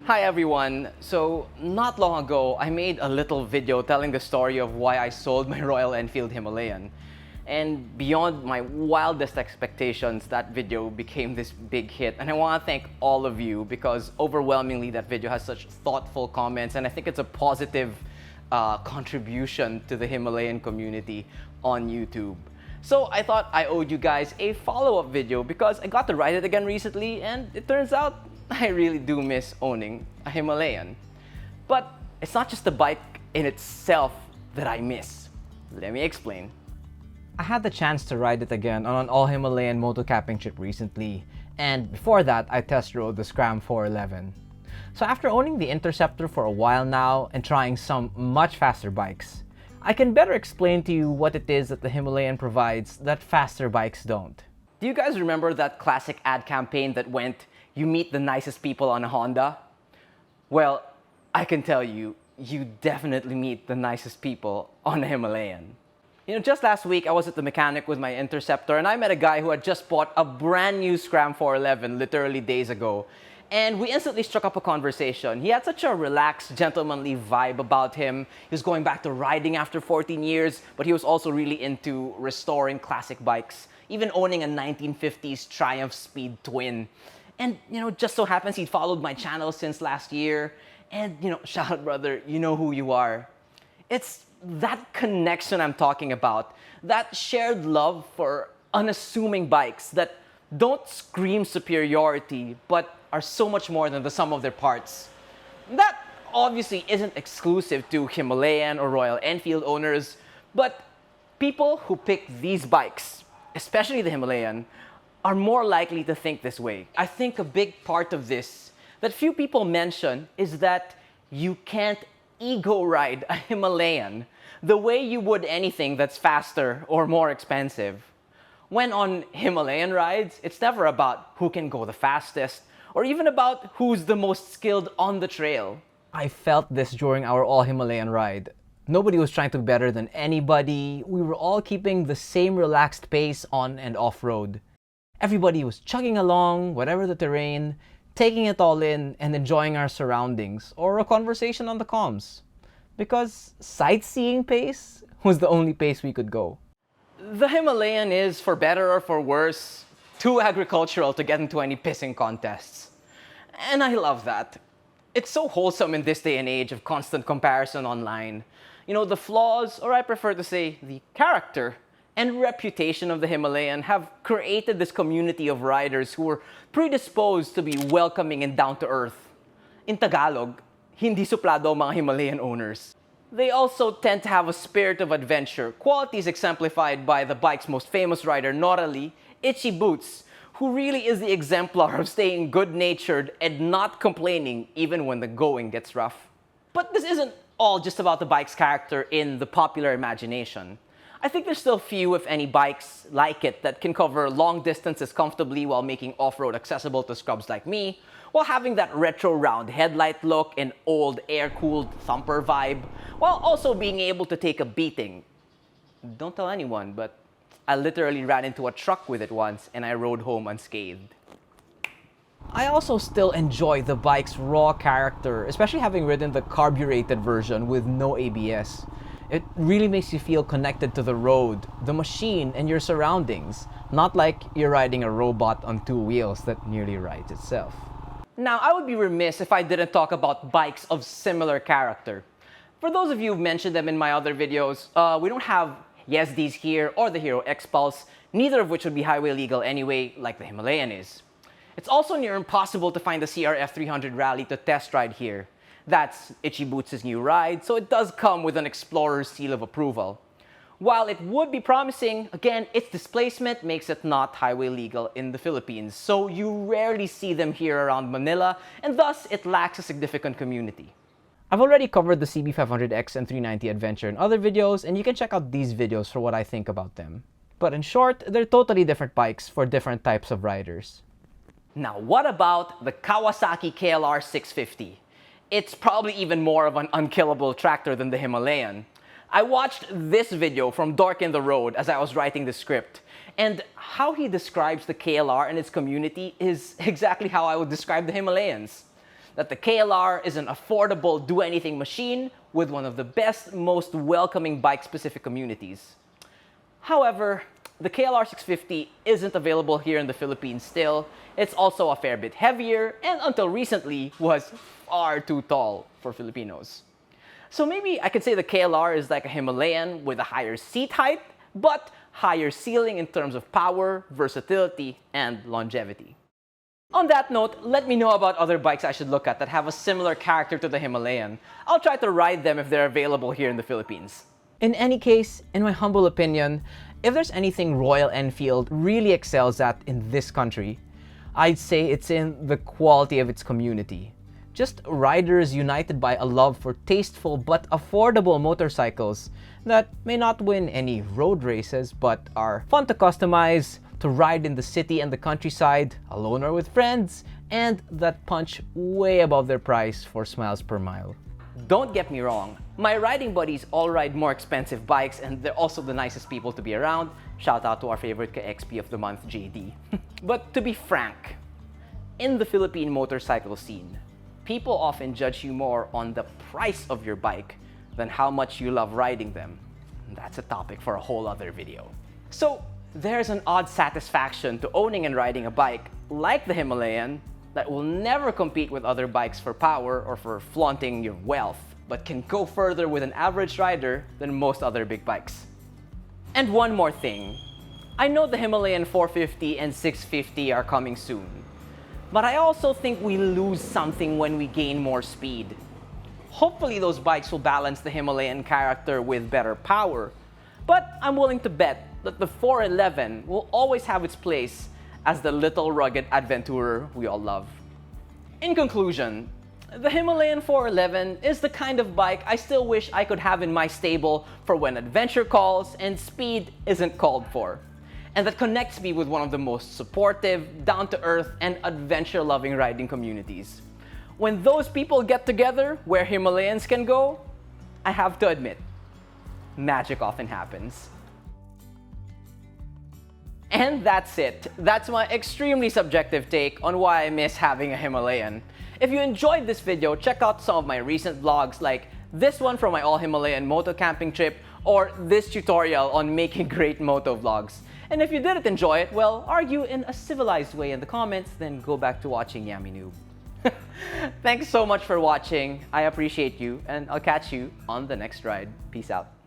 Hi everyone! So, not long ago, I made a little video telling the story of why I sold my Royal Enfield Himalayan. And beyond my wildest expectations, that video became this big hit. And I want to thank all of you because overwhelmingly that video has such thoughtful comments, and I think it's a positive contribution to the Himalayan community on YouTube. So I thought I owed you guys a follow-up video because I got to ride it again recently, and it turns out I really do miss owning a Himalayan. But it's not just the bike in itself that I miss. Let me explain. I had the chance to ride it again on an all-Himalayan motocapping trip recently, and before that I test rode the Scram 411. So after owning the Interceptor for a while now and trying some much faster bikes, I can better explain to you what it is that the Himalayan provides that faster bikes don't. Do you guys remember that classic ad campaign that went, "You meet the nicest people on a Honda"? Well, I can tell you, you definitely meet the nicest people on a Himalayan. Just last week I was at the mechanic with my Interceptor and I met a guy who had just bought a brand new Scram 411 literally days ago. And we instantly struck up a conversation. He had such a relaxed, gentlemanly vibe about him. He was going back to riding after 14 years, but he was also really into restoring classic bikes, even owning a 1950s Triumph Speed Twin. And, just so happens he'd followed my channel since last year. And, shout out, brother, you know who you are. It's that connection I'm talking about, that shared love for unassuming bikes that don't scream superiority, but are so much more than the sum of their parts. That obviously isn't exclusive to Himalayan or Royal Enfield owners, but people who pick these bikes, especially the Himalayan, are more likely to think this way. I think a big part of this that few people mention is that you can't ego ride a Himalayan the way you would anything that's faster or more expensive. When on Himalayan rides, it's never about who can go the fastest or even about who's the most skilled on the trail. I felt this during our all-Himalayan ride. Nobody was trying to be better than anybody. We were all keeping the same relaxed pace on and off-road. Everybody was chugging along, whatever the terrain, taking it all in and enjoying our surroundings or a conversation on the comms. Because sightseeing pace was the only pace we could go. The Himalayan is, for better or for worse, too agricultural to get into any pissing contests. And I love that. It's so wholesome in this day and age of constant comparison online. The flaws, or I prefer to say the character and reputation of the Himalayan have created this community of riders who are predisposed to be welcoming and down-to-earth. In Tagalog, hindi suplado ang mga Himalayan owners. They also tend to have a spirit of adventure, qualities exemplified by the bike's most famous rider, Norali, Itchy Boots, who really is the exemplar of staying good-natured and not complaining even when the going gets rough. But this isn't all just about the bike's character in the popular imagination. I think there's still few, if any, bikes like it that can cover long distances comfortably while making off-road accessible to scrubs like me, while having that retro round headlight look and old air-cooled thumper vibe, while also being able to take a beating. Don't tell anyone, but I literally ran into a truck with it once and I rode home unscathed. I also still enjoy the bike's raw character, especially having ridden the carbureted version with no ABS. It really makes you feel connected to the road, the machine, and your surroundings, not like you're riding a robot on two wheels that nearly rides itself. Now, I would be remiss if I didn't talk about bikes of similar character. For those of you who've mentioned them in my other videos, we don't have Yezdis here or the Hero X-Pulse, neither of which would be highway legal anyway, like the Himalayan is. It's also near impossible to find the CRF 300 Rally to test ride here. That's Itchy Boots' new ride, so it does come with an Explorer's seal of approval. While it would be promising, again, its displacement makes it not highway legal in the Philippines, so you rarely see them here around Manila, and thus it lacks a significant community. I've already covered the CB500X and 390 Adventure in other videos, and you can check out these videos for what I think about them. But in short, they're totally different bikes for different types of riders. Now, what about the Kawasaki KLR 650? It's probably even more of an unkillable tractor than the Himalayan. I watched this video from Dork in the Road as I was writing the script, and how he describes the KLR and its community is exactly how I would describe the Himalayans. that the KLR is an affordable do-anything machine with one of the best, most welcoming bike-specific communities. However, the KLR 650 isn't available here in the Philippines still. It's also a fair bit heavier and until recently was far too tall for Filipinos. So maybe I could say the KLR is like a Himalayan with a higher seat height, but higher ceiling in terms of power, versatility, and longevity. On that note, let me know about other bikes I should look at that have a similar character to the Himalayan. I'll try to ride them if they're available here in the Philippines. In any case, in my humble opinion, if there's anything Royal Enfield really excels at in this country, I'd say it's in the quality of its community. Just riders united by a love for tasteful but affordable motorcycles that may not win any road races but are fun to customize, to ride in the city and the countryside, alone or with friends, and that punch way above their price for smiles per mile. Don't get me wrong, my riding buddies all ride more expensive bikes and they're also the nicest people to be around. Shout out to our favorite ka-XP of the month, JD. But to be frank, in the Philippine motorcycle scene, people often judge you more on the price of your bike than how much you love riding them. That's a topic for a whole other video. So there's an odd satisfaction to owning and riding a bike like the Himalayan that will never compete with other bikes for power or for flaunting your wealth, but can go further with an average rider than most other big bikes. And one more thing. I know the Himalayan 450 and 650 are coming soon, but I also think we lose something when we gain more speed. Hopefully those bikes will balance the Himalayan character with better power, but I'm willing to bet that the 411 will always have its place as the little rugged adventurer we all love. In conclusion, the Himalayan 411 is the kind of bike I still wish I could have in my stable for when adventure calls and speed isn't called for, and that connects me with one of the most supportive, down-to-earth, and adventure-loving riding communities. When those people get together where Himalayans can go, I have to admit, magic often happens. And that's it. That's my extremely subjective take on why I miss having a Himalayan. If you enjoyed this video, check out some of my recent vlogs like this one from my all-Himalayan moto camping trip or this tutorial on making great moto vlogs. And if you didn't enjoy it, well, argue in a civilized way in the comments, then go back to watching Yummy Noob. Thanks so much for watching. I appreciate you, and I'll catch you on the next ride. Peace out.